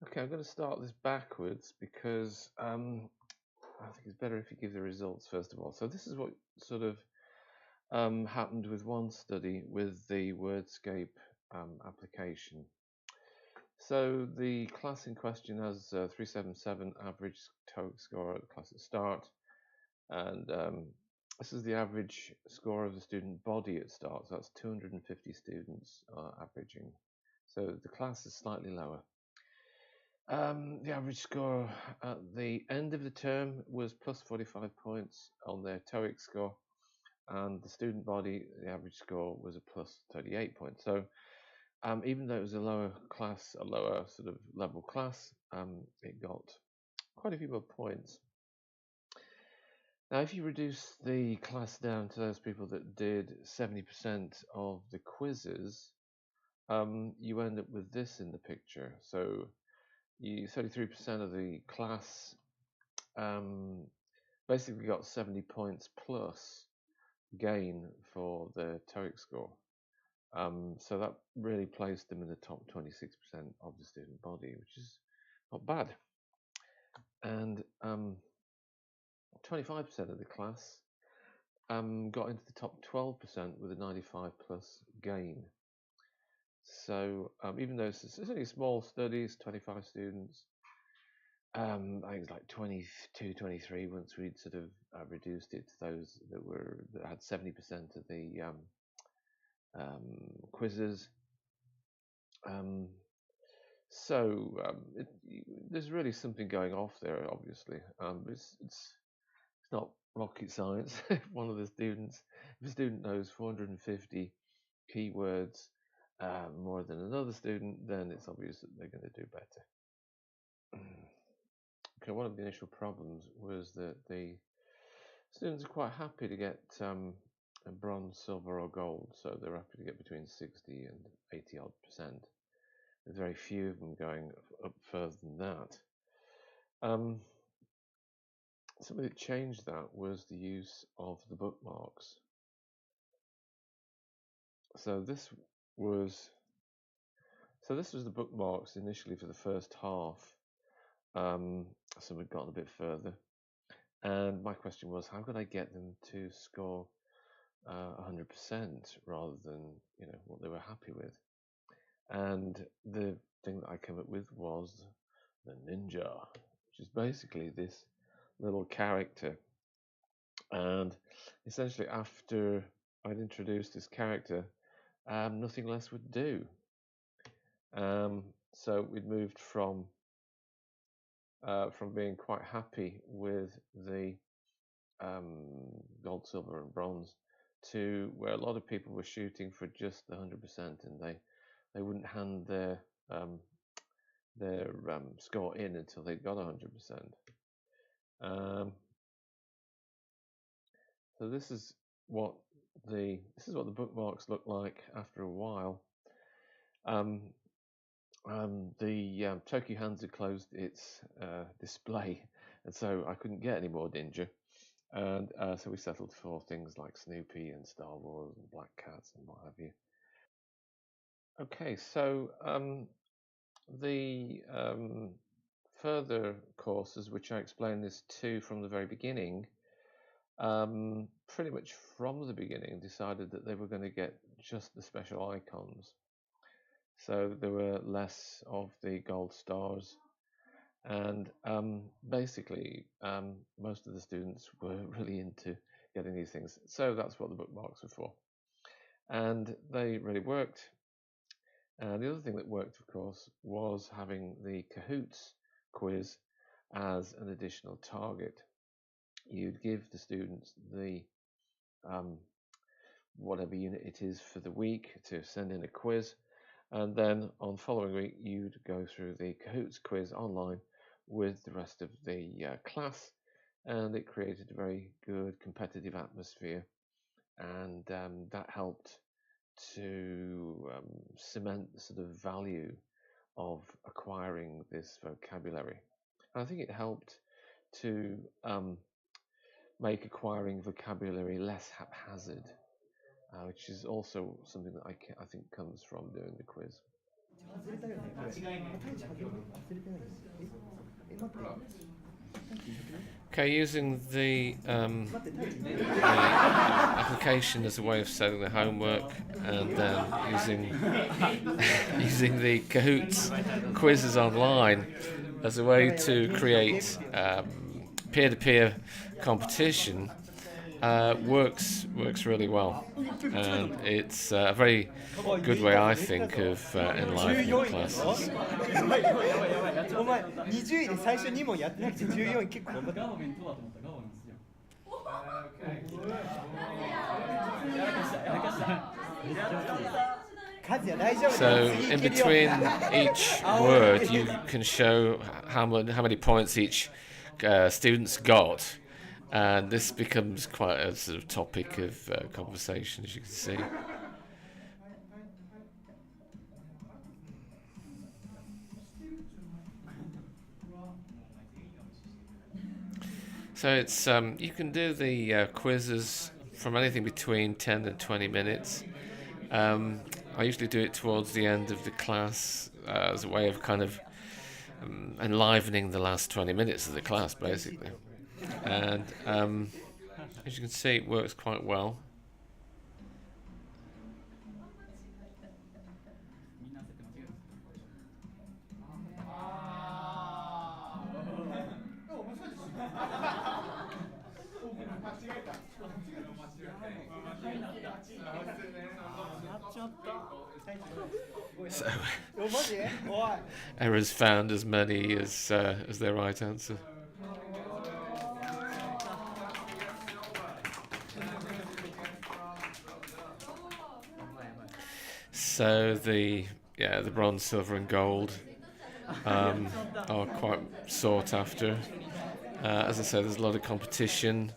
Okay, I'm going to start this backwards because I think it's better if you give the results first of all. So this is what sort of happened with one study with the Wordscape application. So the class in question has 377 average TOEIC score at the class at start, and this is the average score of the student body at start. So that's 250 students averaging. So the class is slightly lower. The average score at the end of the term was plus 45 points on their TOEIC score, and the student body, the average score was a plus 38 points. So even though it was a lower class, a lower sort of level class, it got quite a few more points. Now, if you reduce the class down to those people that did 70% of the quizzes, you end up with this in the picture. So 33% of the class basically got 70 points plus gain for their TOEIC score. So that really placed them in the top 26% of the student body, which is not bad. And 25% of the class got into the top 12% with a 95 plus gain. So even though it's only small studies, 25 students, I think it's like 22, 23 once we'd sort of reduced it to those that had 70% of the quizzes. There's really something going off there, obviously. It's not rocket science. If a student knows 450 keywords more than another student, then it's obvious that they're going to do better. Okay, one of the initial problems was that the students are quite happy to get a bronze, silver, or gold, so they're happy to get between 60 and 80 odd percent. There's very few of them going up further than that. Something that changed that was the use of the bookmarks. So this was the bookmarks initially for the first half. So we'd gotten a bit further, and my question was, how could I get them to score 100% rather than what they were happy with? And the thing that I came up with was the ninja, which is basically this little character. And essentially, after I'd introduced this character, nothing less would do. So we'd moved from being quite happy with the gold, silver, and bronze to where a lot of people were shooting for just the 100%, and they wouldn't hand their score in until they got 100%. So this is what the bookmarks look like after a while. The Tokyo Hands had closed its display, and so I couldn't get any more Ninja. And so we settled for things like Snoopy and Star Wars and Black Cats and what have you. Okay, so the further courses, which I explained this to from the very beginning, pretty much from the beginning decided that they were going to get just the special icons. So there were less of the gold stars, and basically most of the students were really into getting these things. So that's what the bookmarks were for, and they really worked. And the other thing that worked, of course, was having the kahoots quiz as an additional target. You'd give the students the whatever unit it is for the week to send in a quiz, and then on the following week you'd go through the kahoots quiz online with the rest of the class, and it created a very good competitive atmosphere, and that helped to cement the sort of value of acquiring this vocabulary. And I think it helped to make acquiring vocabulary less haphazard, which is also something that I think comes from doing the quiz. Okay, using the application as a way of setting the homework, and then using the Kahoots quizzes online as a way to create peer-to-peer competition works really well, and it's a very good way, I think, of enlivening classes. お前20位で最初2問やってなくて14位結構頑張った。ガーメンとはと思ったガーメンですよ。So in between each word, you can show how many points each student's got, and this becomes quite a sort of topic of conversation, as you can see. So it's you can do the quizzes from anything between 10 and 20 minutes. I usually do it towards the end of the class as a way of kind of enlivening the last 20 minutes of the class, basically. And as you can see, it works quite well. So errors found as many as their right answer. So the bronze, silver, and gold are quite sought after. As I said, there's a lot of competition.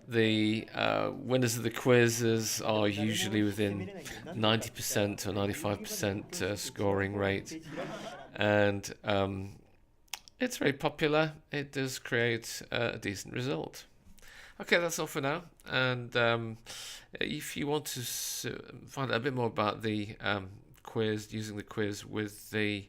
The winners of the quizzes are usually within 90% or 95% scoring rate, and it's very popular. It does create a decent result. Okay, that's all for now. And if you want to find out a bit more about the quiz, using the quiz with the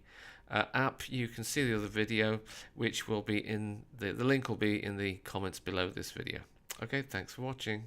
app, you can see the other video, which will be in the link will be in the comments below this video. Okay, thanks for watching.